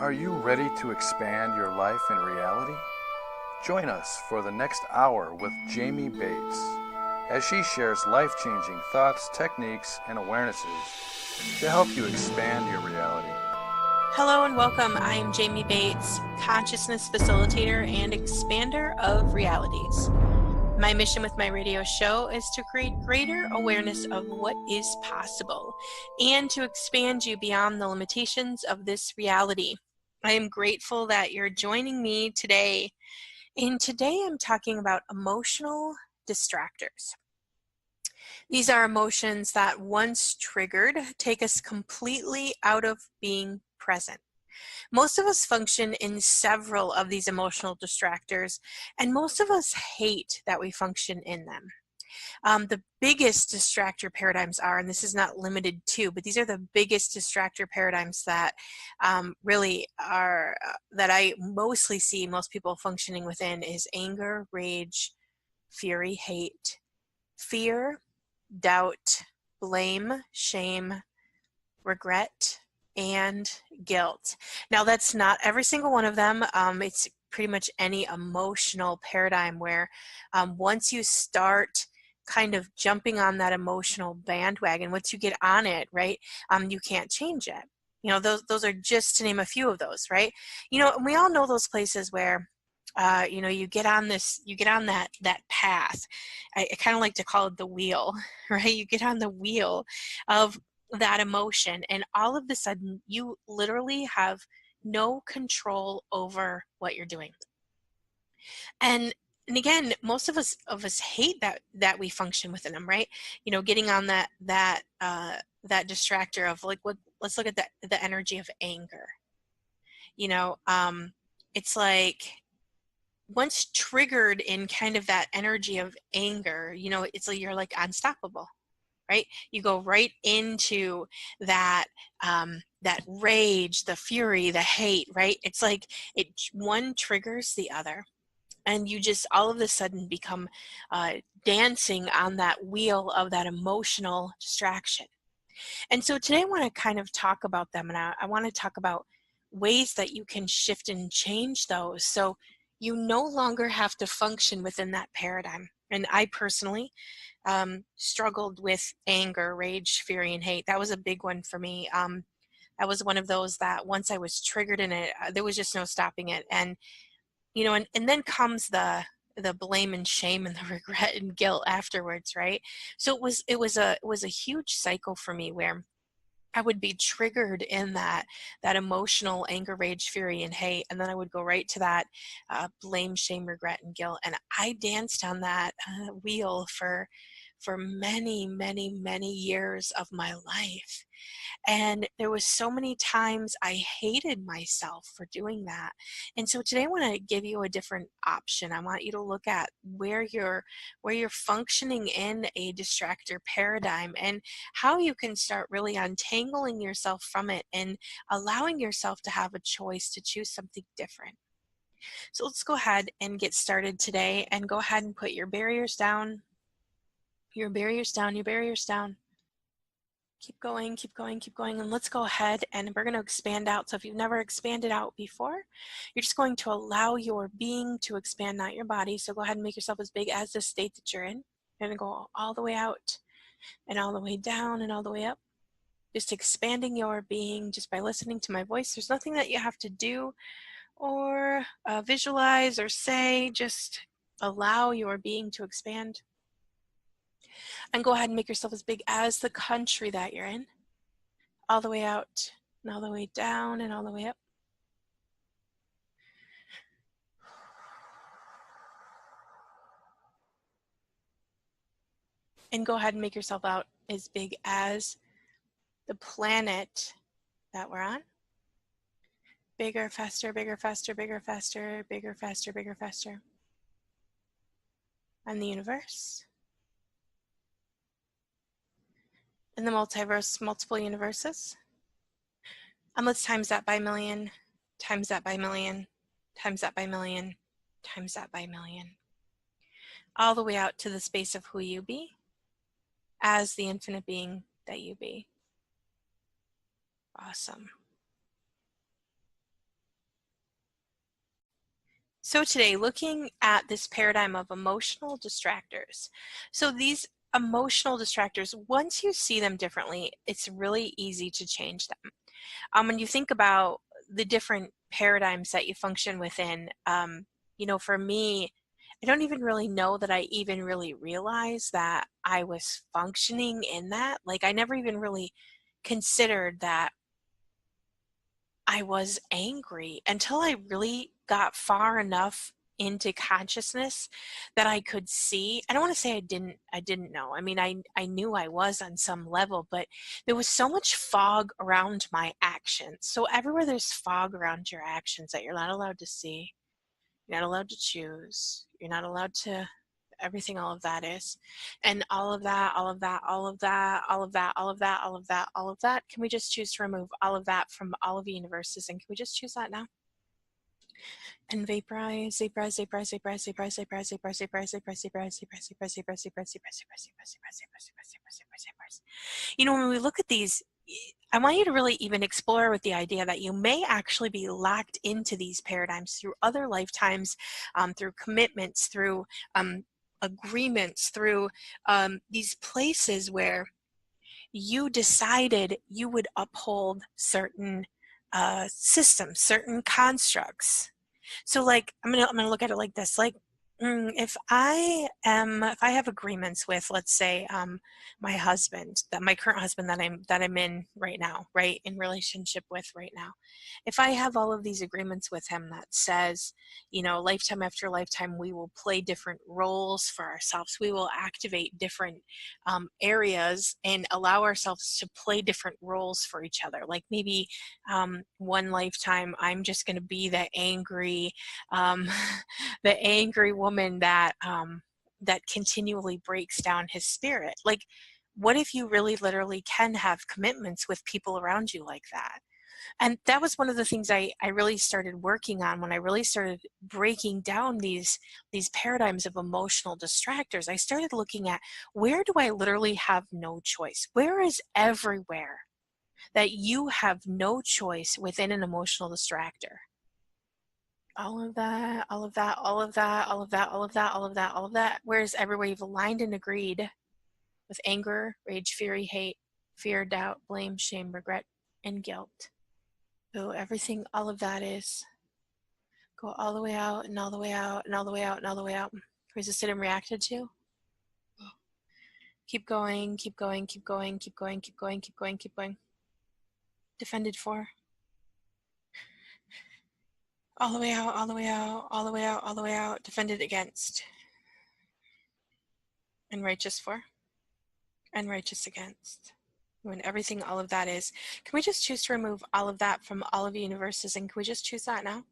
Are you ready to expand your life and reality? Join us for the next hour with Jamie Bates as she shares life-changing thoughts, techniques, and awarenesses to help you expand your reality. Hello and welcome. I am Jamie Bates, consciousness facilitator and expander of realities. My mission with my radio show is to create greater awareness of what is possible and to expand you beyond the limitations of this reality. I am grateful that you're joining me today. And today I'm talking about emotional distractors. These are emotions that once triggered take us completely out of being present. Most of us function in several of these emotional distractors, and most of us hate that we function in them. The biggest distractor paradigms are, and this is not limited to, but these are the biggest distractor paradigms that really are, that I mostly see most people functioning within is anger, rage, fury, hate, fear, doubt, blame, shame, regret, and guilt. Now, that's not every single one of them. It's pretty much any emotional paradigm where once you start kind of jumping on that emotional bandwagon, once you get on it, right, you can't change it. You know, those are just to name a few of those, right? You know, and we all know those places where you know, you get on that path. I kind of like to call it the wheel, right? You get on the wheel of that emotion, and all of a sudden you literally have no control over what you're doing. And again, most of us hate that we function within them, right? You know, getting on that distractor of like, let's look at the energy of anger. You know, it's like once triggered in kind of that energy of anger, you know, it's like you're like unstoppable, right? You go right into that that rage, the fury, the hate, right? It's like one triggers the other, and you just all of a sudden become dancing on that wheel of that emotional distraction. And so today I want to kind of talk about them, and I want to talk about ways that you can shift and change those so you no longer have to function within that paradigm. And I personally struggled with anger, rage, fury, and hate. That was a big one for me. That was one of those that once I was triggered in it, there was just no stopping it. And you know, and then comes the blame and shame and the regret and guilt afterwards, right? So it was a huge cycle for me where I would be triggered in that emotional anger, rage, fury, and hate, and then I would go right to that blame, shame, regret, and guilt. And I danced on that wheel for many, many, many years of my life. And there was so many times I hated myself for doing that. And so today I want to give you a different option. I want you to look at where you're functioning in a distractor paradigm and how you can start really untangling yourself from it and allowing yourself to have a choice to choose something different. So let's go ahead and get started today, and go ahead and put your barriers down, your barriers down, your barriers down. Keep going, keep going, keep going. And let's go ahead and we're going to expand out. So if you've never expanded out before, you're just going to allow your being to expand, not your body. So go ahead and make yourself as big as the state that you're in. You're going to go all the way out and all the way down and all the way up. Just expanding your being just by listening to my voice. There's nothing that you have to do or visualize or say. Just allow your being to expand. And go ahead and make yourself as big as the country that you're in. All the way out and all the way down and all the way up. And go ahead and make yourself out as big as the planet that we're on. Bigger, faster, bigger, faster, bigger, faster, bigger, faster, bigger, faster. And the universe. And the multiverse, multiple universes. And let's times that by million, times that by million, times that by million, times that by million. All the way out to the space of who you be as the infinite being that you be. Awesome. So today, looking at this paradigm of emotional distractors. So these emotional distractors, once you see them differently, it's really easy to change them. When you think about the different paradigms that you function within, for me, I don't even really know that I even really realized that I was functioning in that. Like, I never even really considered that I was angry until I really got far enough into consciousness that I could see. I don't want to say I didn't know. I mean, I knew I was on some level, but there was so much fog around my actions. So everywhere there's fog around your actions that you're not allowed to see, you're not allowed to choose, you're not allowed to everything, all of that is, and all of that, all of that, all of that, all of that, all of that, all of that, all of that, can we just choose to remove all of that from all of the universes, and can we just choose that now and vaporize, vaporize, vaporize, vaporize, vaporize, vaporize, vaporize, vaporize, vaporize, vaporize, vaporize, vaporize, vaporize, vaporize, vaporize, vaporize, vaporize, vaporize, vaporize, vaporize. When we look at these, I want you to really even explore with the idea that you may actually be locked into these paradigms through other lifetimes, through commitments, through agreements, through these places where you decided you would uphold certain systems, certain constructs. So like I'm gonna look at it like this. Like if I have agreements with, let's say, my husband, that my current husband that I'm in right now, right, in relationship with right now, if I have all of these agreements with him that says, lifetime after lifetime, we will play different roles for ourselves. We will activate different areas and allow ourselves to play different roles for each other. Like maybe one lifetime, I'm just going to be the angry, um, the angry woman that that continually breaks down his spirit. Like, what if you really literally can have commitments with people around you like that? And that was one of the things I really started working on when I really started breaking down these paradigms of emotional distractors. I started looking at, where do I literally have no choice? Where is everywhere that you have no choice within an emotional distractor? All of that, all of that, all of that, all of that, all of that, all of that, all of that. Whereas everywhere you've aligned and agreed with anger, rage, fury, hate, fear, doubt, blame, shame, regret, and guilt. So everything, all of that is, go all the way out and all the way out and all the way out and all the way out. Resisted and reacted to. Keep going, keep going, keep going, keep going, keep going, keep going, keep going. Defended for. All the way out, all the way out, all the way out, all the way out. Defended against. And righteous for. And righteous against. When everything, all of that is. Can we just choose to remove all of that from all of the universes? And can we just choose that now?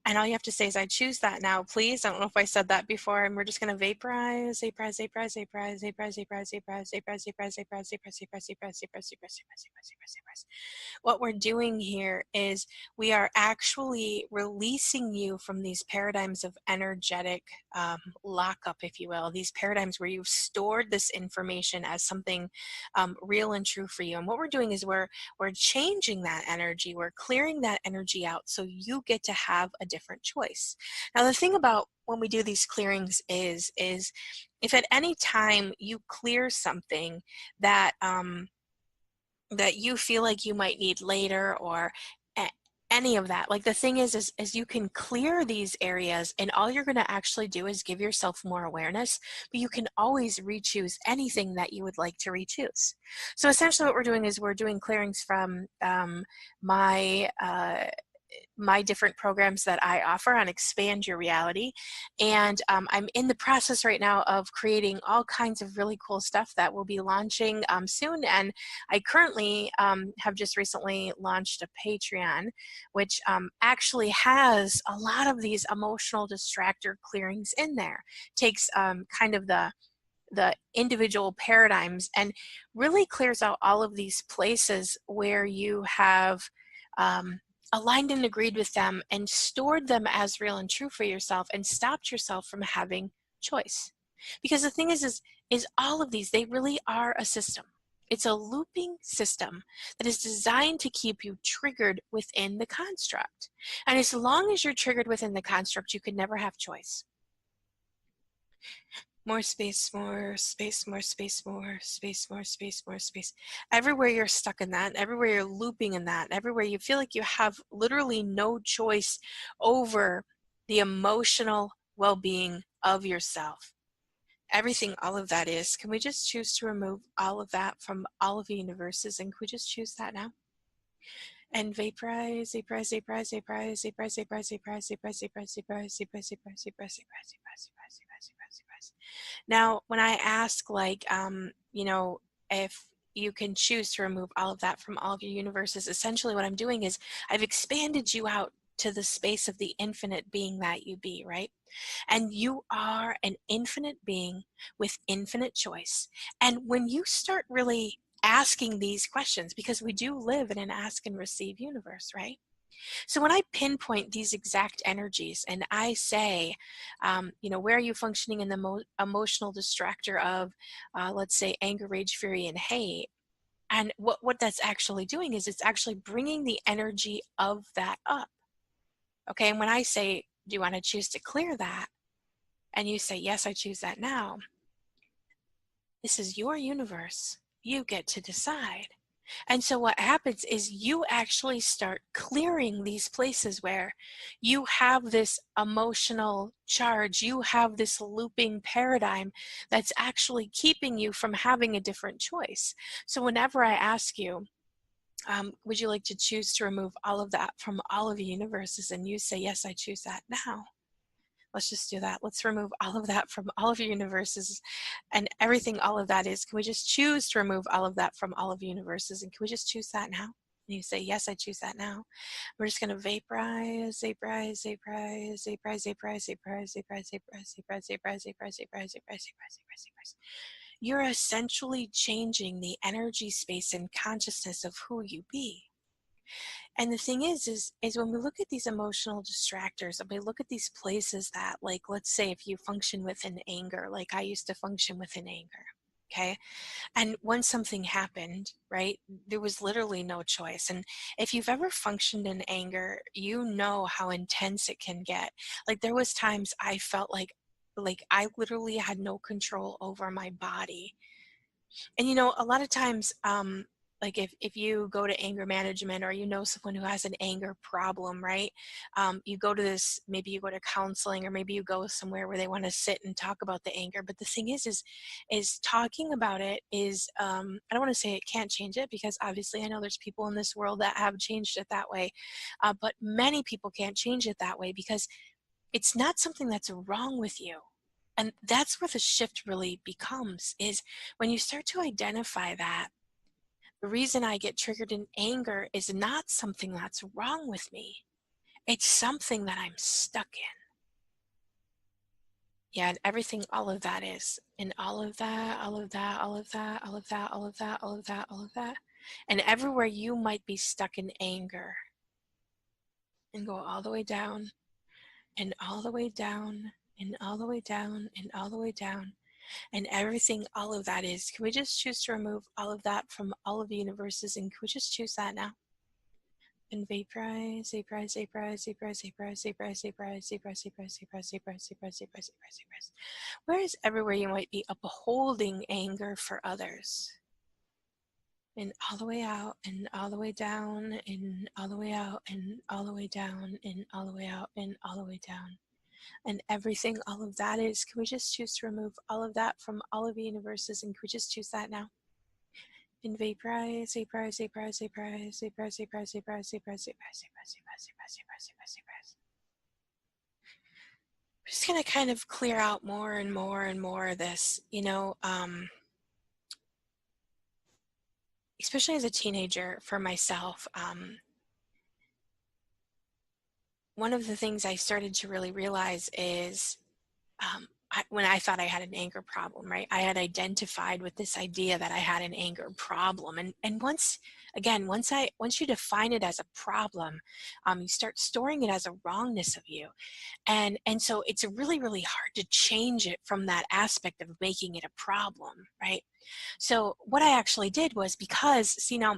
And all you have to say is, I choose that now, please. I don't know if I said that before. And we're just going to vaporize, vaporize, vaporize, vaporize, vaporize, vaporize, vaporize, vaporize, vaporize, vaporize, vaporize, vaporize, vaporize, vaporize, vaporize, vaporize, vaporize. What we're doing here is we are actually releasing you from these paradigms of energetic lockup, if you will, these paradigms where you've stored this information as something real and true for you. And what we're doing is we're changing that energy, we're clearing that energy out so you get to have a different choice. Now, the thing about when we do these clearings is if at any time you clear something that that you feel like you might need later, or any of that, like, the thing is you can clear these areas, and all you're going to actually do is give yourself more awareness, but you can always re-choose anything that you would like to re-choose. So essentially what we're doing is we're doing clearings from my my different programs that I offer on Expand Your Reality. And I'm in the process right now of creating all kinds of really cool stuff that will be launching soon. And I currently have just recently launched a Patreon, which actually has a lot of these emotional distractor clearings in there. Takes kind of the individual paradigms and really clears out all of these places where you have aligned and agreed with them and stored them as real and true for yourself and stopped yourself from having choice. Because the thing is all of these, they really are a system. It's a looping system that is designed to keep you triggered within the construct. And as long as you're triggered within the construct, you could never have choice. More space, more space, more space, more space, more space, more space. Everywhere you're stuck in that, everywhere you're looping in that, everywhere you feel like you have literally no choice over the emotional well-being of yourself. Everything, all of that is, can we just choose to remove all of that from all of the universes, and can we just choose that now? And vaporize, vaporize, vaporize, vaporize, vaporize, vaporize, vaporize, vaporize, vaporize, vaporize, vaporize, vaporize, vaporize, vaporize, vaporize, vaporize, vaporize. Now, when I ask, like, if you can choose to remove all of that from all of your universes, essentially what I'm doing is I've expanded you out to the space of the infinite being that you be, right? And you are an infinite being with infinite choice. And when you start really asking these questions, because we do live in an ask and receive universe, right? So when I pinpoint these exact energies and I say, where are you functioning in the emotional distractor of, let's say, anger, rage, fury, and hate? And what that's actually doing is it's actually bringing the energy of that up. Okay, and when I say, do you want to choose to clear that? And you say, yes, I choose that now. This is your universe. You get to decide. And so what happens is you actually start clearing these places where you have this emotional charge, you have this looping paradigm that's actually keeping you from having a different choice. So whenever I ask you, would you like to choose to remove all of that from all of the universes? And you say, yes, I choose that now. Let's just do that. Let's remove all of that from all of your universes and everything all of that is. Can we just choose to remove all of that from all of your universes? And can we just choose that now? And you say, yes, I choose that now. We're just going to vaporize, vaporize, vaporize, vaporize, vaporize, vaporize, vaporize, vaporize, vaporize, vaporize, vaporize, vaporize, vaporize, vaporize, vaporize. You're essentially changing the energy space and consciousness of who you be. And the thing is when we look at these emotional distractors and we look at these places that, like, let's say if you function within anger, like I used to function within anger, okay? And when something happened, right, there was literally no choice. And if you've ever functioned in anger, you know how intense it can get. Like there was times I felt like I literally had no control over my body. And a lot of times, like if you go to anger management or someone who has an anger problem, right? You go to maybe you go to counseling, or maybe you go somewhere where they want to sit and talk about the anger. But the thing is talking about it is, I don't want to say it can't change it, because obviously I know there's people in this world that have changed it that way. But many people can't change it that way because it's not something that's wrong with you. And that's where the shift really becomes, is when you start to identify that the reason I get triggered in anger is not something that's wrong with me. It's something that I'm stuck in. Yeah, and everything, all of that is. And all of that, all of that, all of that, all of that, all of that, all of that, all of that. And everywhere you might be stuck in anger, and go all the way down, and all the way down, and all the way down, and all the way down. And everything, all of that is. Can we just choose to remove all of that from all of the universes? And can we just choose that now? And vaporize, vaporize, vaporize, vaporize, vaporize, vaporize, vaporize, vaporize, vaporize, vaporize, vaporize, vaporize, vaporize, vaporize, vaporize. Where is everywhere you might be upholding anger for others? And all the way out, and all the way down, and all the way out, and all the way down, and all the way out, and all the way down. And everything, all of that is. Can we just choose to remove all of that from all of the universes? And can we just choose that now? And vaporize, vaporize, vaporize, vaporize, vaporize, vaporize, vaporize, vaporize, vaporize, vaporize, vaporize, vaporize, vaporize, vaporize. I'm just gonna kind of clear out more and more and more of this, especially as a teenager for myself. One of the things I started to really realize is when I thought I had an anger problem, right? I had identified with this idea that I had an anger problem. And once you define it as a problem, you start storing it as a wrongness of you. And so it's really, really hard to change it from that aspect of making it a problem, right? So what I actually did was, because, see, now,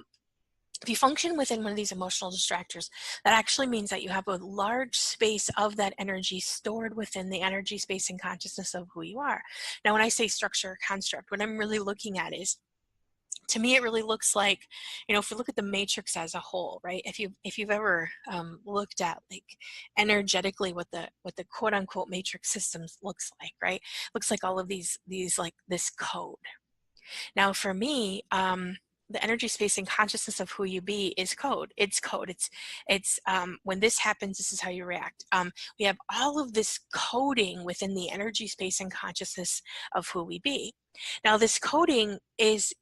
if you function within one of these emotional distractors, that actually means that you have a large space of that energy stored within the energy space and consciousness of who you are. Now, when I say structure or construct, what I'm really looking at is, to me, it really looks like, if we look at the matrix as a whole, right? If you've ever looked at, like, energetically what the quote unquote matrix systems looks like, right? Looks like all of these like this code. Now, for me, the energy space and consciousness of who you be is code. It's code. It's when this happens, this is how you react. We have all of this coding within the energy space and consciousness of who we be. Now, this coding is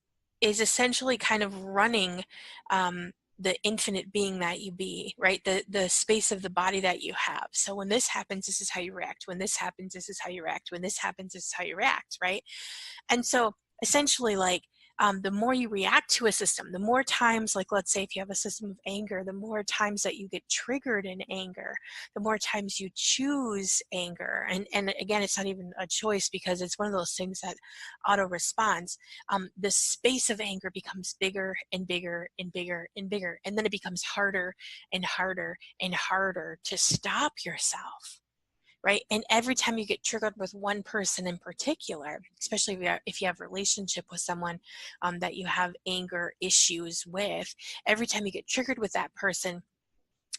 essentially kind of running the infinite being that you be, right? The space of the body that you have. So when this happens, this is how you react. When this happens, this is how you react. When this happens, this is how you react, right? And so essentially, like, the more you react to a system, the more times, like, let's say if you have a system of anger, the more times that you get triggered in anger, the more times you choose anger. And again, it's not even a choice, because it's one of those things that auto responds. The space of anger becomes bigger and bigger and bigger and bigger. And then it becomes harder and harder and harder to stop yourself, right? And every time you get triggered with one person in particular, especially if you have a relationship with someone that you have anger issues with, every time you get triggered with that person,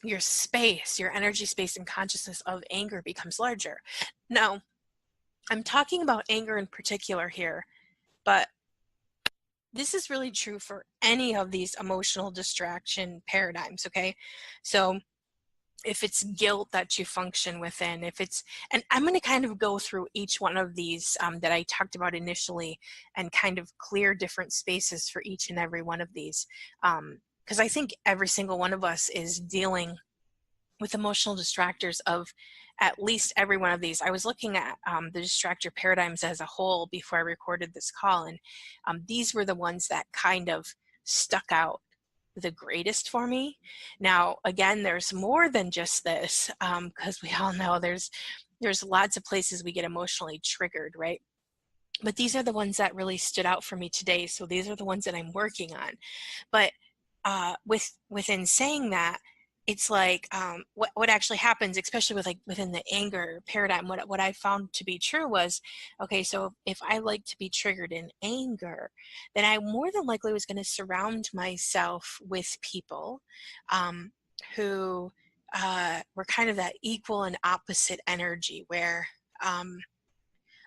your space, your energy space and consciousness of anger becomes larger. Now, I'm talking about anger in particular here, but this is really true for any of these emotional distraction paradigms, okay? So if it's guilt that you function within, and I'm going to kind of go through each one of these that I talked about initially, and kind of clear different spaces for each and every one of these, because I think every single one of us is dealing with emotional distractors of at least every one of these. I was looking at the distractor paradigms as a whole before I recorded this call, and these were the ones that kind of stuck out the greatest for me. Now, again, there's more than just this, because we all know there's lots of places we get emotionally triggered, right? But these are the ones that really stood out for me today. So these are the ones that I'm working on. But within saying that, it's like, what actually happens, especially with, like, within the anger paradigm, what I found to be true was, okay, so if I like to be triggered in anger, then I more than likely was going to surround myself with people who were kind of that equal and opposite energy, where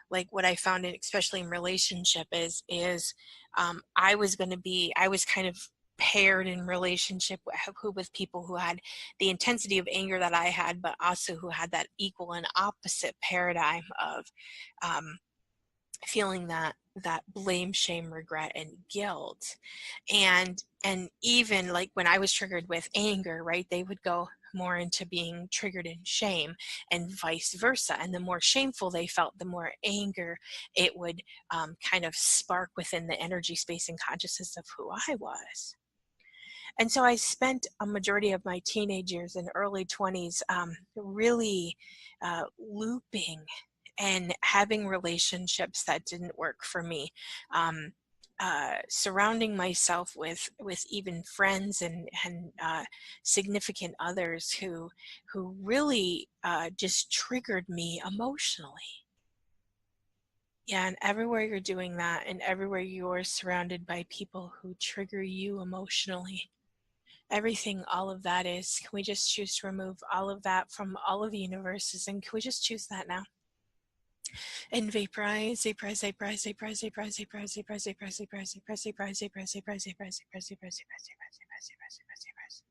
like, what I found, especially in relationship, is I was kind of paired in relationship with people who had the intensity of anger that I had, but also who had that equal and opposite paradigm of feeling that blame, shame, regret, and guilt. And even, like, when I was triggered with anger, right, they would go more into being triggered in shame, and vice versa. And the more shameful they felt, the more anger it would kind of spark within the energy space and consciousness of who I was. And so I spent a majority of my teenage years and early 20s really looping and having relationships that didn't work for me. Surrounding myself with even friends and significant others who really just triggered me emotionally. Yeah, and everywhere you're doing that, and everywhere you're surrounded by people who trigger you emotionally, everything, all of that is, can we just choose to remove all of that from all of the universes? And can we just choose that now? And vaporize, vaporize, vaporize, vaporize, vaporize, vaporize, vaporize, vaporize, vaporize, vaporize, vaporize, vaporize, vaporize, vaporize, vaporize, vaporize, vaporize, vaporize, vaporize, vaporize.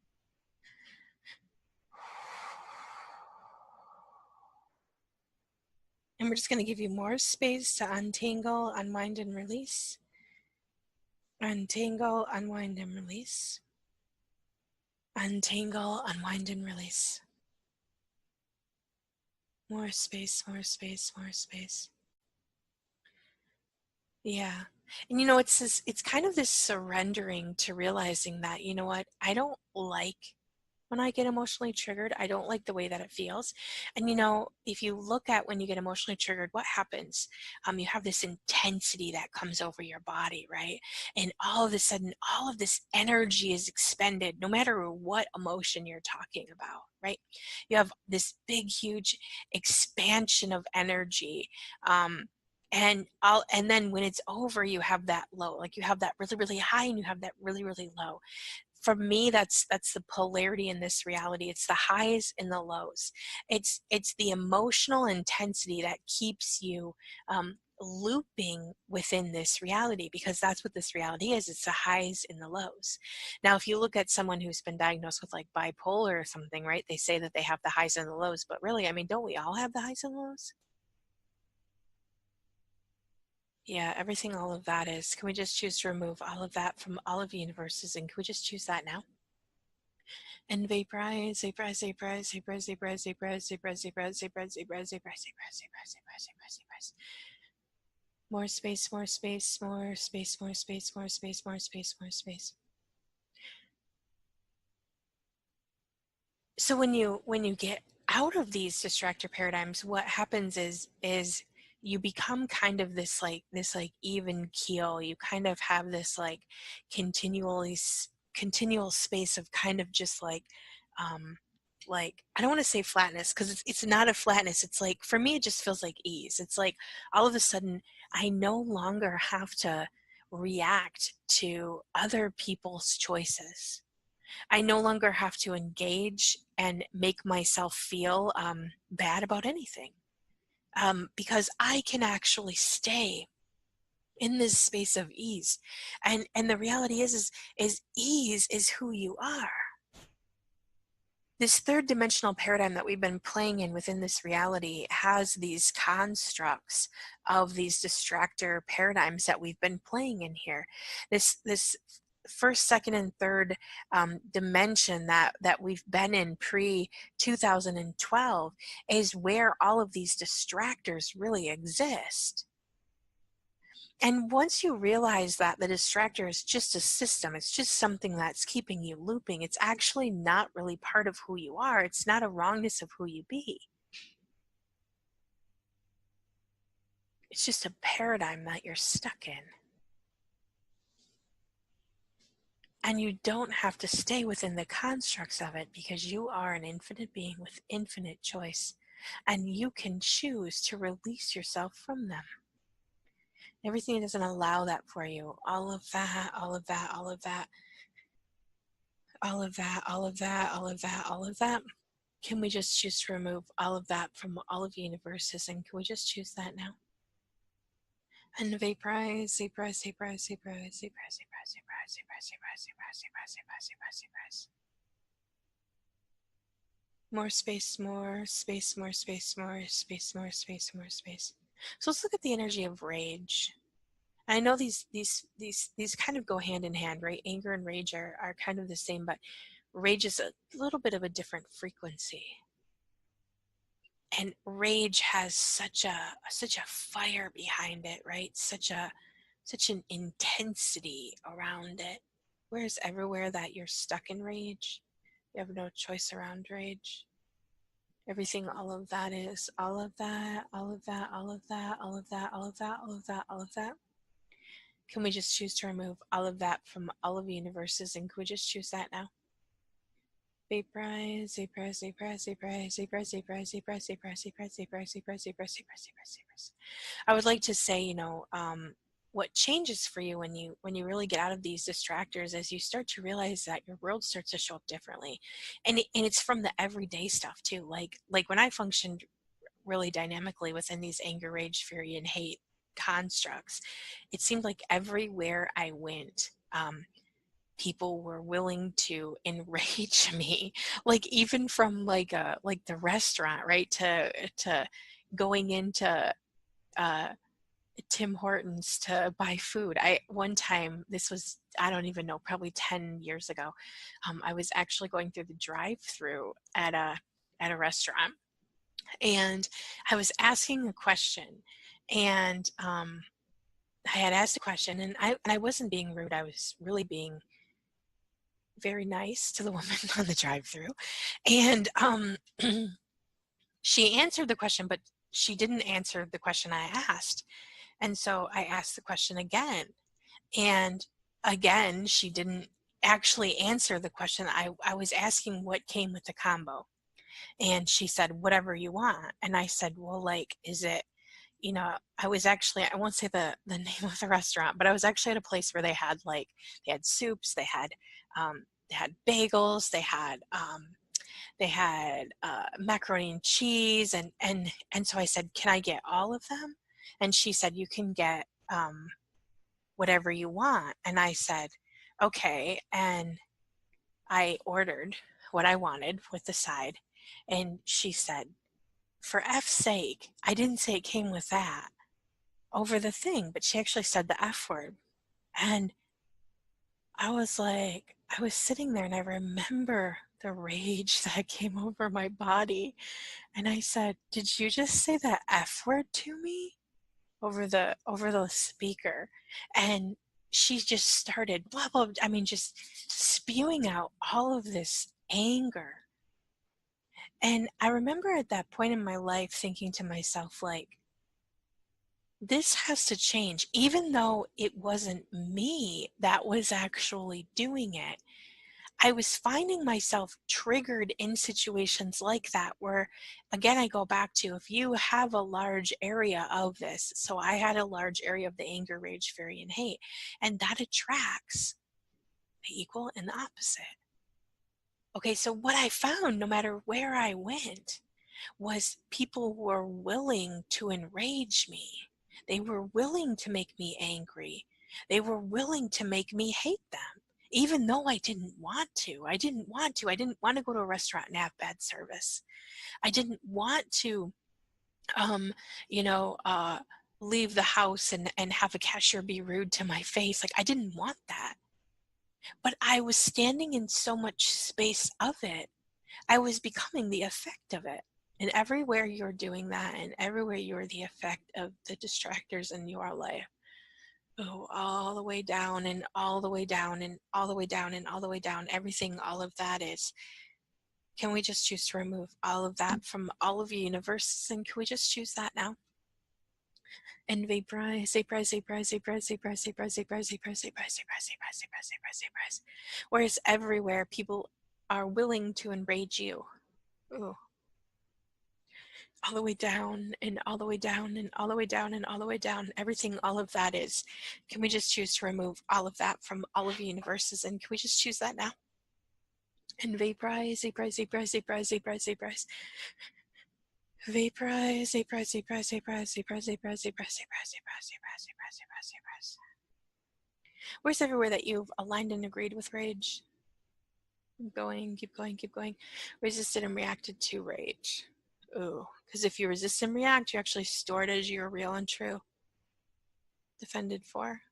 And we're just going to give you more space to untangle, unwind, and release. Untangle, unwind, and release. Untangle, unwind, and release. More space, more space, more space. Yeah. And it's kind of this surrendering to realizing that, you know what, I don't like when I get emotionally triggered. I don't like the way that it feels. And if you look at when you get emotionally triggered, what happens? You have this intensity that comes over your body, right? And all of a sudden, all of this energy is expended, no matter what emotion you're talking about, right? You have this big, huge expansion of energy. And then when it's over, you have that low, like you have that really, really high and you have that really, really low. For me, that's the polarity in this reality. It's the highs and the lows. It's the emotional intensity that keeps you looping within this reality, because that's what this reality is. It's the highs and the lows. Now, if you look at someone who's been diagnosed with like bipolar or something, right, they say that they have the highs and the lows, but really, I mean, don't we all have the highs and lows? Yeah, everything, all of that is. Can we just choose to remove all of that from all of the universes? And can we just choose that now? And vaporize, vaporize, vaporize, vaporize, vaporize, vaporize, vaporize, vaporize, vaporize, vaporize, vaporize, vaporize, vaporize, vaporize, vaporize, vaporize. More space, more space, more space, more space, more space, more space, more space. So when you get out of these distractor paradigms, what happens is you become kind of this even keel. You kind of have this like continually continual space of kind of just um like, I don't want to say flatness, because it's not a flatness. It's like, for me, it just feels like ease. It's like all of a sudden I no longer have to react to other people's choices. I no longer have to engage and make myself feel bad about anything, because I can actually stay in this space of ease. And the reality is ease is who you are. This third dimensional paradigm that we've been playing in within this reality has these constructs of these distractor paradigms that we've been playing in here. This first, second, and third dimension that we've been in pre 2012 is where all of these distractors really exist. And once you realize that the distractor is just a system, it's just something that's keeping you looping, it's actually not really part of who you are. It's not a wrongness of who you be. It's just a paradigm that you're stuck in. And you don't have to stay within the constructs of it, because you are an infinite being with infinite choice. And you can choose to release yourself from them. Everything doesn't allow that for you. All of that, all of that, all of that, all of that, all of that, all of that, all of that. Can we just choose to remove all of that from all of the universes? And can we just choose that now? And vaporize, vaporize, vaporize, vaporize, vaporize, vaporize, vaporize, vaporize, vaporize, vaporize, vaporize, vaporize, vaporize. More space, more space, more space, more space, more space, more space. So let's look at the energy of rage. I know these kind of go hand in hand, right? Anger and rage are kind of the same, but rage is a little bit of a different frequency. And rage has such a fire behind it, right? Such an intensity around it. Whereas everywhere that you're stuck in rage, you have no choice around rage. Everything, all of that is all of that, all of that, all of that, all of that, all of that, all of that, all of that. Can we just choose to remove all of that from all of the universes? And can we just choose that now? Vaporize, vaporize, vaporize, vaporize, vaporize, vaporize, vaporize, vaporize, vaporize, vaporize, vaporize, vaporize, vaporize, vaporize. I would like to say, what changes for you when you really get out of these distractors is you start to realize that your world starts to show up differently, and it's from the everyday stuff too. Like when I functioned really dynamically within these anger, rage, fury, and hate constructs, it seemed like everywhere I went, people were willing to enrage me, like even from like the restaurant, right, to going into uh Tim Hortons to buy food. I one time, this was, I don't even know, probably 10 years ago, I was actually going through the drive-through at a restaurant, and I was asking a question, and I had asked a question, and I wasn't being rude. I was really being very nice to the woman on the drive-through, and she answered the question, but she didn't answer the question I asked. And so I asked the question again, and again she didn't actually answer the question. I was asking what came with the combo, and she said whatever you want, and I said, well, like, is it, I was actually, I won't say the name of the restaurant, but I was actually at a place where they had soups, they had bagels, they had macaroni and cheese, and so I said, can I get all of them? And she said, you can get whatever you want. And I said, okay. And I ordered what I wanted with the side, and she said, for F's sake, I didn't say it came with that over the thing, but she actually said the F word. And I was like, I was sitting there and I remember the rage that came over my body. And I said, did you just say the F word to me over the speaker? And she just started blah blah, I mean, just spewing out all of this anger. And I remember at that point in my life thinking to myself, like, this has to change. Even though it wasn't me that was actually doing it, I was finding myself triggered in situations like that where, again, I go back to, if you have a large area of this, so I had a large area of the anger, rage, fury, and hate, and that attracts the equal and the opposite. Okay, so what I found, no matter where I went, was people were willing to enrage me. They were willing to make me angry. They were willing to make me hate them, even though I didn't want to. I didn't want to. I didn't want to go to a restaurant and have bad service. I didn't want to, um, you know, uh, leave the house and have a cashier be rude to my face. Like, I didn't want that. But I was standing in so much space of it, I was becoming the effect of it. And everywhere you're doing that, and everywhere you're the effect of the distractors in your life, oh, all the way down and all the way down and all the way down and all the way down, everything, all of that is, can we just choose to remove all of that from all of the universes? And can we just choose that now? And vaporize, vaporize, vaporize, vaporize, vaporize, vaporize, vaporize, vaporize, vaporize, vaporize, vaporize, vaporize, vaporize, vaporize. Whereas everywhere people are willing to enrage you. Ooh, all the way down and all the way down and all the way down and all the way down, everything, all of that is, can we just choose to remove all of that from all of the universes? And can we just choose that now? And vaporize, vaporize, vaporize, vaporize, vaporize, vaporize, vaporize, vaporize, vaporize, vaporize, vaporize, vaporize, vaporize, vaporize, vaporize, vaporize, vaporize, vaporize. Where's everywhere that you've aligned and agreed with rage? Keep going, keep going, keep going. Resisted and reacted to rage. Ooh, because if you resist and react, you actually store it as your real and true. Defended for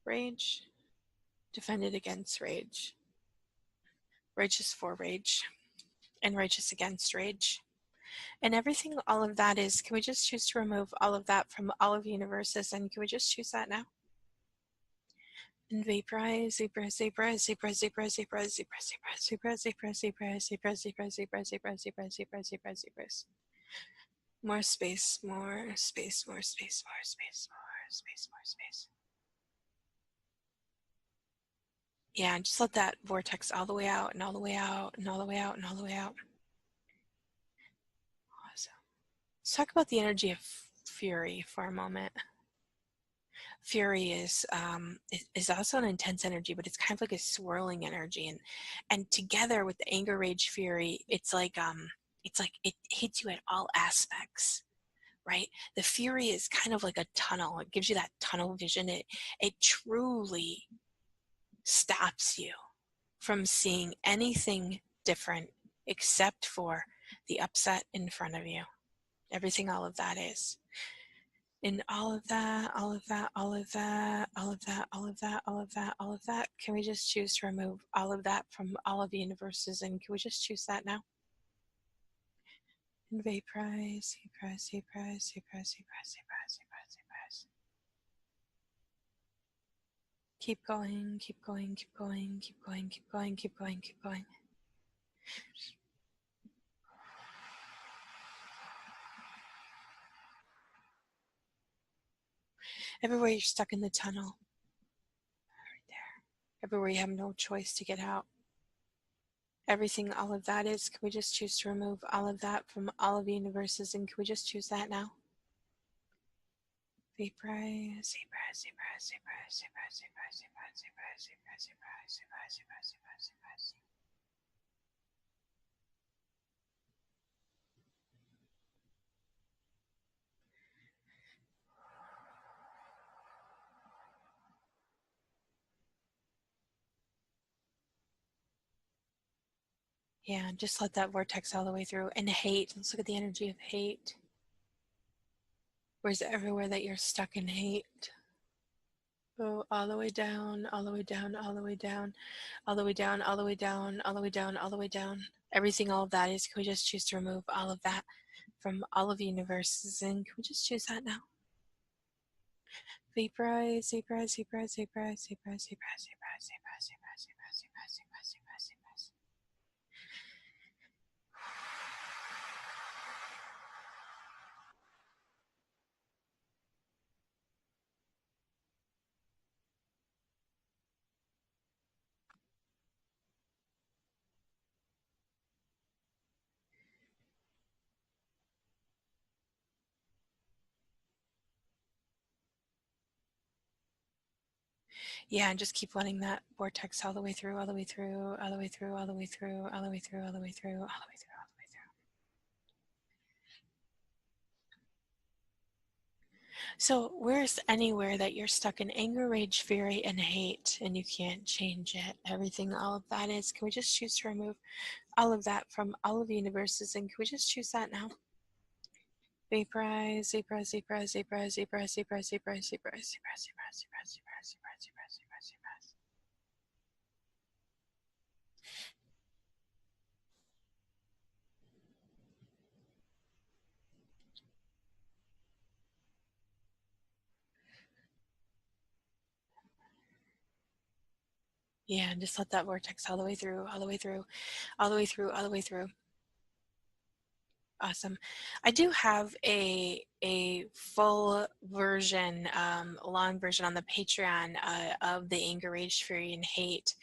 rage, defended against rage, righteous for rage, and righteous against rage. And everything, all of that is, can we just choose to remove all of that from all of the universes? And can we just choose that now? And vaporize, vaporize, vaporize, vaporize, vaporize, vaporize, vaporize, vaporize, vaporize, vaporize, vaporize, vaporize, vaporize, vaporize, vaporize, vaporize, vaporize, vaporize. More space, more space, more space, more space, more space, more space. Yeah, and just let that vortex all the way out and all the way out and all the way out and all the way out. Awesome. Let's talk about the energy of fury for a moment. Fury is also an intense energy, but it's kind of like a swirling energy, and together with the anger, rage, fury, it's like it hits you at all aspects, right? The fury is kind of like a tunnel. It gives you that tunnel vision. It truly stops you from seeing anything different except for the upset in front of you. Everything, all of that is. And all of that, all of that, all of that, all of that, all of that, all of that, all of that, can we just choose to remove all of that from all of the universes? And can we just choose that now? And vaporize, vaporize, vaporize, vaporize, vaporize, vaporize, vaporize, vaporize. Keep going, keep going, keep going, keep going, keep going, keep going, keep going. Everywhere you're stuck in the tunnel, right there. Everywhere you have no choice to get out. Everything, all of that is, can we just choose to remove all of that from all of the universes, and can we just choose that now? Vaporize, vaporize, vaporize, vaporize, vaporize, vaporize, vaporize, vaporize, vaporize, vaporize, vaporize, vaporize, vaporize. Yeah, and just let that vortex all the way through. And hate, let's look at the energy of hate. Where's everywhere that you're stuck in hate? Go all the way down, all the way down, all the way down, all the way down, all the way down, all the way down, all the way down. Everything, all of that is, can we just choose to remove all of that from all of the universes? And can we just choose that now? Vaporize, vaporize, vaporize, vaporize, vaporize, vaporize, vaporize, vaporize, vaporize, vaporize, vaporize, vaporize, vaporize, vaporize. Yeah, and just keep letting that vortex all the way through, all the way through, all the way through, all the way through, all the way through, all the way through, all the way through, all the way through. So where's anywhere that you're stuck in anger, rage, fury, and hate, and you can't change it? Everything, all of that is, can we just choose to remove all of that from all of the universes, and can we just choose that now? Vaporize, vaporize, vaporize, vaporize, vaporize, vaporize, vaporize, vaporize, vaporize, vaporize, vaporize, vaporize, vaporize, vaporize, vaporize. Yeah, and just let that vortex all the way through, all the way through, all the way through, all the way through. Awesome. I do have a full version, long version on the Patreon of the anger, rage, fury, and hate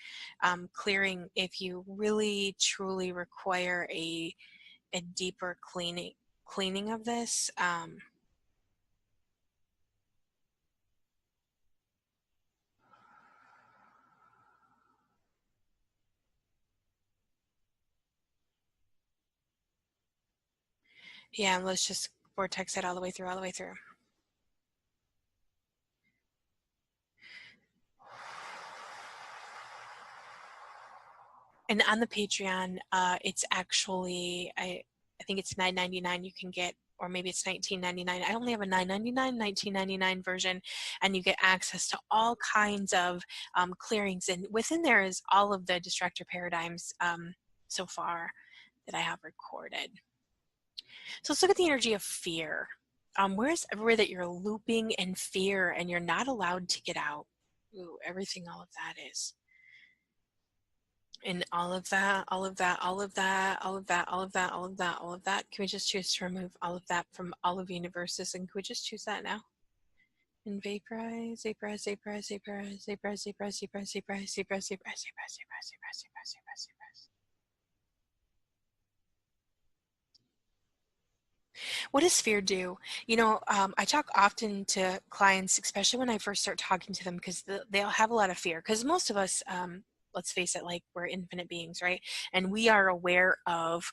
clearing. If you really truly require a deeper cleaning of this. Yeah, let's just vortex it all the way through, all the way through. And on the Patreon, it's actually I think it's $9.99 you can get, or maybe it's $19.99. I only have a $9.99 version, and you get access to all kinds of clearings. And within there is all of the distractor paradigms so far that I have recorded. So let's look at the energy of fear. Where's everywhere that you're looping in fear and you're not allowed to get out? Ooh, everything, all of that is. And all of that, all of that, all of that, all of that, all of that, all of that, all of that. Can we just choose to remove all of that from all of the universes? And can we just choose that now? And vaporize, vaporize, vaporize, vaporize, vaporize, vaporize, vaporize, vaporize, vaporize, vaporize, vaporize, vaporize, vaporize, vaporize, vaporize. What does fear do? I talk often to clients, especially when I first start talking to them, because they'll have a lot of fear. Because most of us, let's face it, like we're infinite beings, right? And we are aware of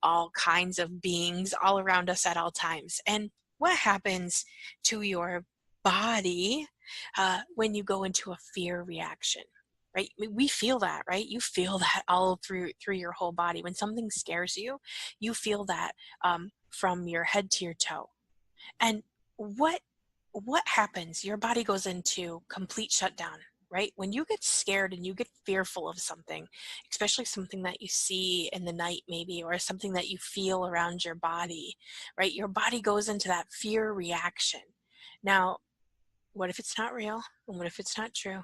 all kinds of beings all around us at all times. And what happens to your body when you go into a fear reaction? Right? We feel that, right? You feel that all through your whole body. When something scares you, you feel that from your head to your toe. And what happens? Your body goes into complete shutdown, right? When you get scared and you get fearful of something, especially something that you see in the night maybe, or something that you feel around your body, right? Your body goes into that fear reaction. Now, what if it's not real? And what if it's not true?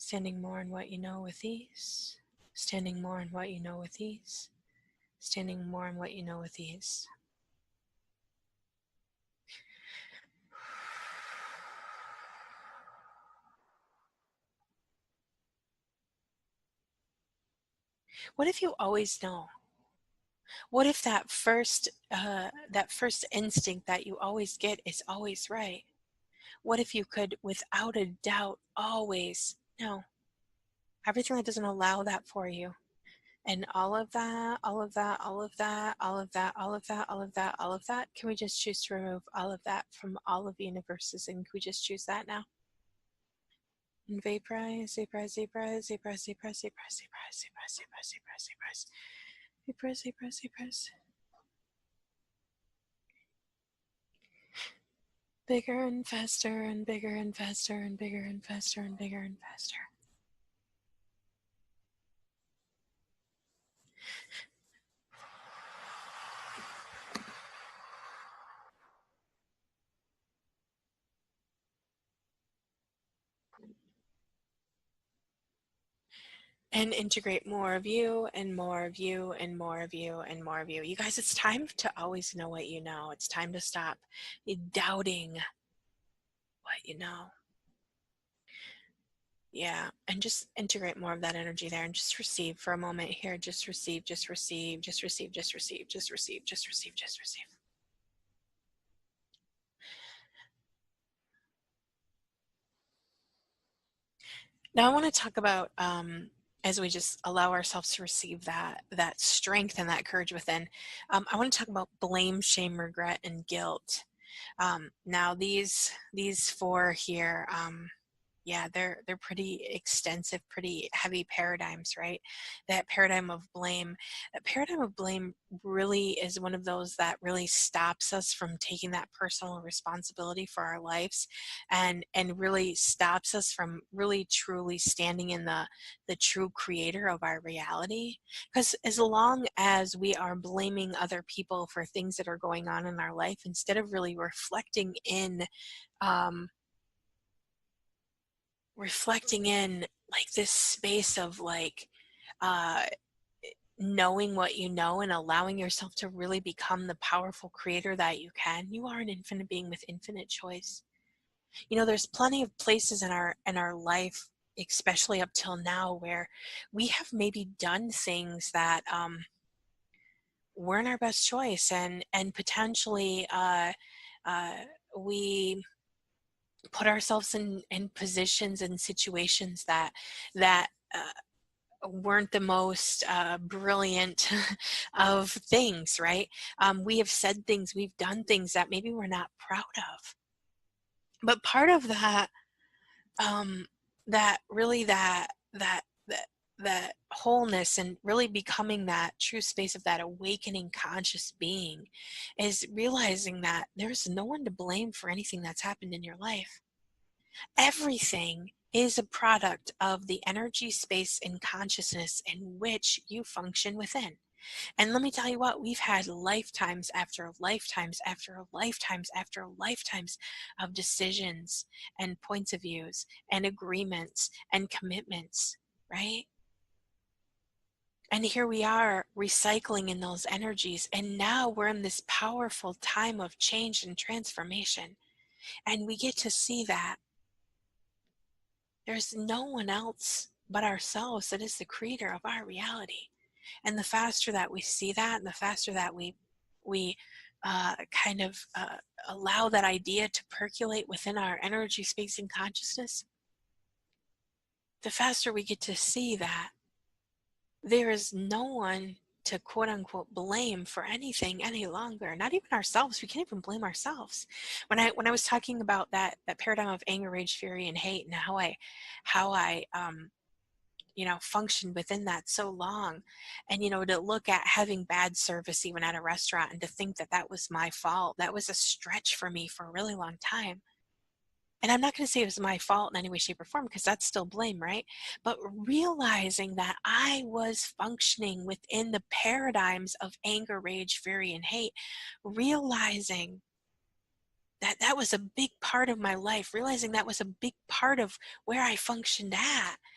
Standing more in what you know with ease. Standing more in what you know with ease. Standing more in what you know with ease. What if you always know? What if that first instinct that you always get is always right? What if you could, without a doubt, always know everything that doesn't allow that for you? And all of that, all of that, all of that, all of that, all of that, all of that, all of that. Can we just choose to remove all of that from all of the universes? And can we just choose that now? And vaporize, vaporize, vaporize, vaporize, vaporize, vaporize, vaporize, vaporize, vaporize, vaporize, vaporize, vaporize, vaporize. Bigger and faster and bigger and faster and bigger and faster and bigger and faster. And integrate more of you and more of you and more of you and more of you. You guys, it's time to always know what you know. It's time to stop doubting what you know. Yeah, and just integrate more of that energy there and just receive for a moment here. Just receive, just receive, just receive, just receive, just receive, just receive, just receive. Now I want to talk about as we just allow ourselves to receive that strength and that courage within. I want to talk about blame, shame, regret, and guilt. Now these four here, yeah, they're pretty extensive, pretty heavy paradigms, right? That paradigm of blame really is one of those that really stops us from taking that personal responsibility for our lives, and really stops us from really truly standing in the true creator of our reality. Because as long as we are blaming other people for things that are going on in our life, instead of really um, reflecting in like this space of like uh knowing what you know and allowing yourself to really become the powerful creator that you can. You are an infinite being with infinite choice. You know, there's plenty of places in our life, especially up till now, where we have maybe done things that weren't our best choice, and potentially uh we put ourselves in positions and situations that weren't the most brilliant of things, right? We have said things, we've done things that maybe we're not proud of. But part of that, um, that really that wholeness and really becoming that true space of that awakening conscious being is realizing that there's no one to blame for anything that's happened in your life. Everything is a product of the energy, space, and consciousness in which you function within. And let me tell you what, we've had lifetimes after lifetimes after lifetimes after lifetimes of decisions and points of views and agreements and commitments, right? And here we are recycling in those energies. And now we're in this powerful time of change and transformation. And we get to see that there's no one else but ourselves that is the creator of our reality. And the faster that we see that, and the faster that we kind of allow that idea to percolate within our energy, space, and consciousness, the faster we get to see that there is no one to quote unquote blame for anything any longer. Not even ourselves. We can't even blame ourselves. When I was talking about that paradigm of anger, rage, fury, and hate, and how I functioned within that so long, and to look at having bad service even at a restaurant and to think that that was my fault, that was a stretch for me for a really long time. And I'm not going to say it was my fault in any way, shape, or form, because that's still blame, right? But realizing that I was functioning within the paradigms of anger, rage, fury, and hate, realizing that that was a big part of my life, realizing that was a big part of where I functioned at.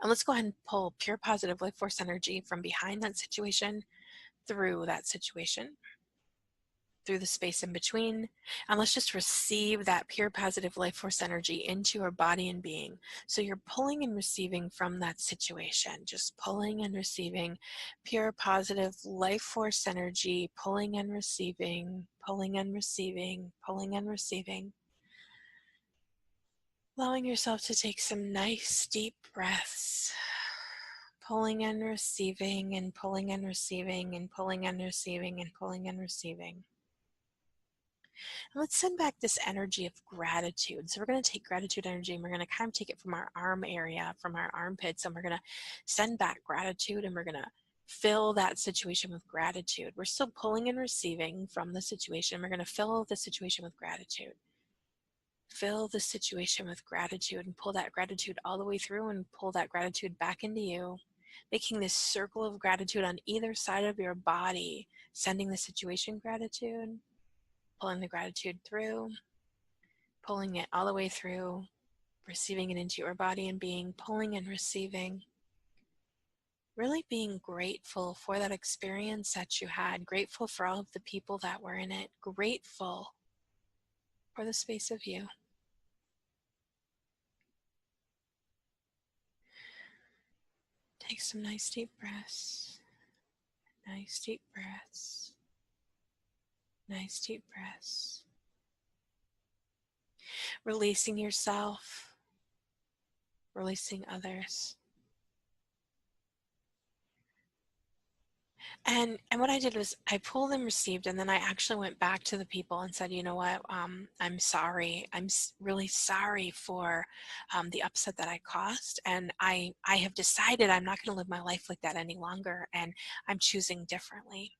And let's go ahead and pull pure positive life force energy from behind that situation, through that situation, through the space in between. And let's just receive that pure positive life force energy into our body and being. So you're pulling and receiving from that situation, just pulling and receiving pure positive life force energy, pulling and receiving, pulling and receiving, pulling and receiving. Allowing yourself to take some nice deep breaths, pulling and receiving and pulling and receiving and pulling and receiving and pulling and receiving. And let's send back this energy of gratitude. So we're going to take gratitude energy and we're going to kind of take it from our arm area, from our armpits, and we're going to send back gratitude, and we're going to fill that situation with gratitude. We're still pulling and receiving from the situation. We're going to fill the situation with gratitude. Fill the situation with gratitude and pull that gratitude all the way through and pull that gratitude back into you, making this circle of gratitude on either side of your body, sending the situation gratitude, pulling the gratitude through, pulling it all the way through, receiving it into your body and being, pulling and receiving. Really being grateful for that experience that you had, grateful for all of the people that were in it, grateful for the space of you. Take some nice deep breaths. Nice deep breaths. Nice deep breaths. Releasing yourself, releasing others. And what I did was I pulled and received, and then I actually went back to the people and said, you know what, I'm sorry. I'm really sorry for the upset that I caused, and I have decided I'm not going to live my life like that any longer, and I'm choosing differently.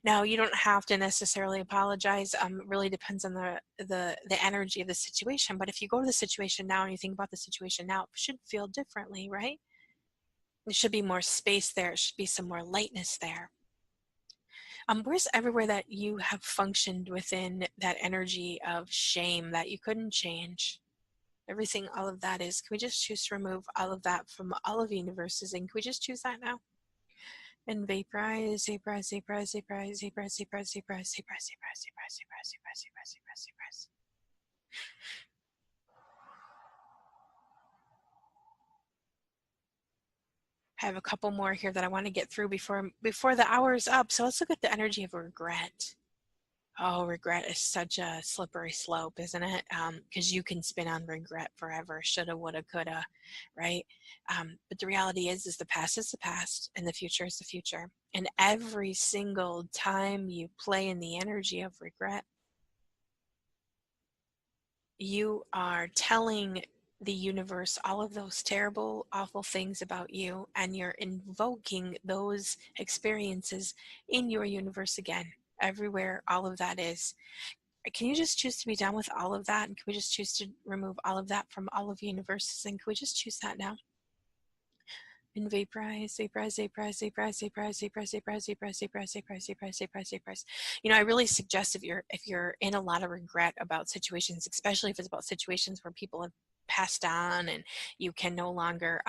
Now, you don't have to necessarily apologize. It really depends on the energy of the situation. But if you go to the situation now and you think about the situation now, it should feel differently, right? There should be more space there. It should be some more lightness there. Where's everywhere that you have functioned within that energy of shame that you couldn't change? Everything, all of that is. Can we just choose to remove all of that from all of the universes? And can we just choose that now? And vaporize, vaporize, vaporize, vaporize, vaporize, vaporize, vaporize, vaporize, vaporize, vaporize, vaporize, vaporize, vaporize, vaporize. I have a couple more here that I want to get through before the hour is up. So let's look at the energy of regret. Oh, regret is such a slippery slope, isn't it? Because you can spin on regret forever. Shoulda, woulda, coulda, right? But the reality is the past is the past, and the future is the future. And every single time you play in the energy of regret, you are telling the universe all of those terrible, awful things about you, and you're invoking those experiences in your universe again. Everywhere all of that is. Can you just choose to be done with all of that? And can we just choose to remove all of that from all of the universes? And can we just choose that now? And vaporize, vaporize, vaporize, vaporize, vaporize, vaporize, vaporize, vaporize, vaporize, vaporize, vaporize, vaporize, vaporize. You know, I really suggest if you're in a lot of regret about situations, especially if it's about situations where people have passed on and you can no longer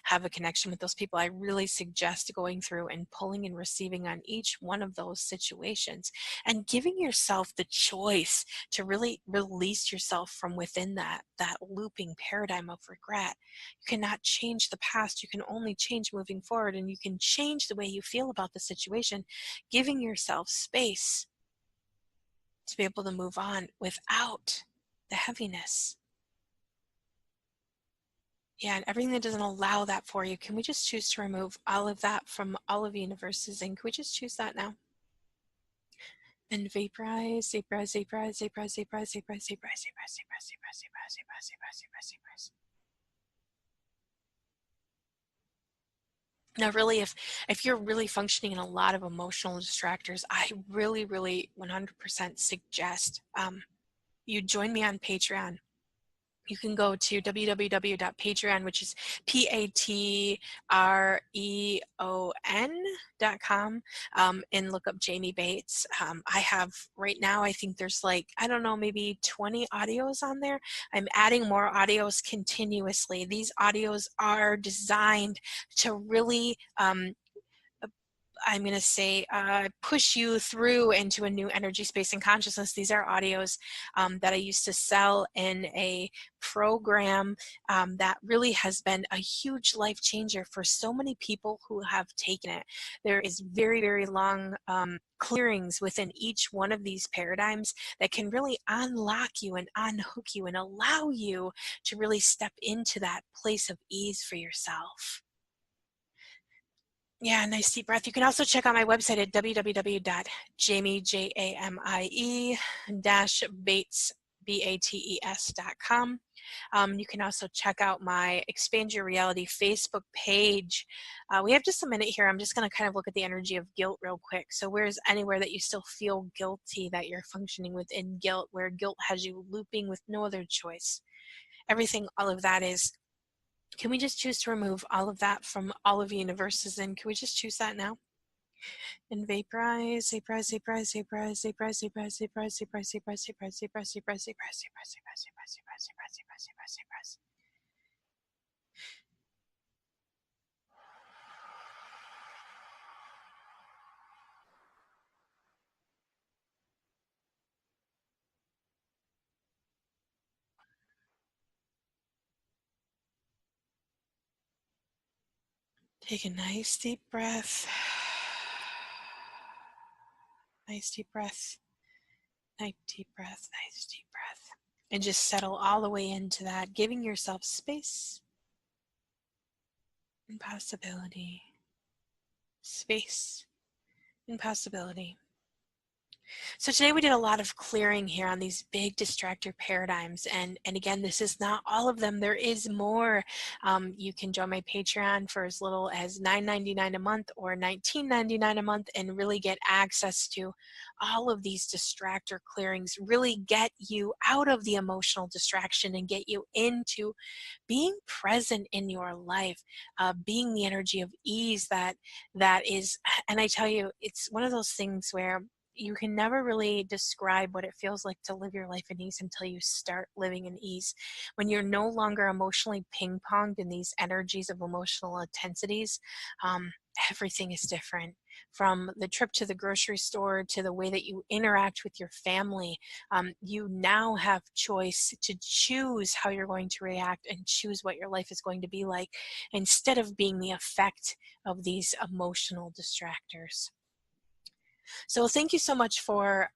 have a connection with those people, I really suggest going through and pulling and receiving on each one of those situations and giving yourself the choice to really release yourself from within that looping paradigm of regret. You cannot change the past. You can only change moving forward, and you can change the way you feel about the situation, giving yourself space to be able to move on without the heaviness. Yeah, and everything that doesn't allow that for you, can we just choose to remove all of that from all of the universes? And can we just choose that now? And vaporize, vaporize, vaporize, vaporize, vaporize, vaporize, vaporize, vaporize, vaporize, vaporize, vaporize, vaporize, vaporize, vaporize. Now, really, if you're really functioning in a lot of emotional distractors, I really 100% suggest you join me on Patreon. you can go to www.patreon, which is patreon.com, and look up Jamie Bates. I have right now, I think there's like, I don't know, maybe 20 audios on there. I'm adding more audios continuously. These audios are designed to really I'm going to say, push you through into a new energy space and consciousness. These are audios that I used to sell in a program that really has been a huge life changer for so many people who have taken it. There is very, very long clearings within each one of these paradigms that can really unlock you and unhook you and allow you to really step into that place of ease for yourself. Yeah, nice deep breath. You can also check out my website at www.jamie-bates.com. You can also check out my Expand Your Reality Facebook page. We have just a minute here. I'm just going to kind of look at the energy of guilt real quick. So where's anywhere that you still feel guilty, that you're functioning within guilt, where guilt has you looping with no other choice? Everything, all of that is, can we just choose to remove all of that from all of the universes? And can we just choose that now? And vaporize, vaporize, vaporize, vaporize, vaporize, vaporize, vaporize, vaporize, vaporize, vaporize, vaporize, vaporize, vaporize, vaporize, vaporize, vaporize, vaporize, vaporize, vaporize. Take a nice deep breath. Nice deep breath. Nice deep breath. Nice deep breath. And just settle all the way into that, giving yourself space and possibility. Space and possibility. So today we did a lot of clearing here on these big distractor paradigms. And again, this is not all of them. There is more. You can join my Patreon for as little as $9.99 a month or $19.99 a month and really get access to all of these distractor clearings, really get you out of the emotional distraction and get you into being present in your life, being the energy of ease that is. And I tell you, it's one of those things where you can never really describe what it feels like to live your life in ease until you start living in ease. When you're no longer emotionally ping-ponged in these energies of emotional intensities, everything is different. From the trip to the grocery store to the way that you interact with your family, you now have choice to choose how you're going to react and choose what your life is going to be like, instead of being the effect of these emotional distractors. So thank you so much for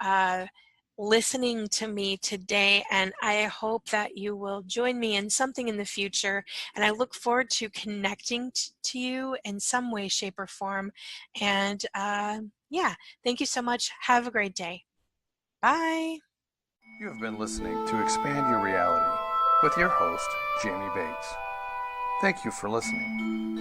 listening to me today, and I hope that you will join me in something in the future, and I look forward to connecting to you in some way, shape, or form. And yeah, thank you so much. Have a great day. Bye. You have been listening to Expand Your Reality with your host, Jamie Bates. Thank you for listening.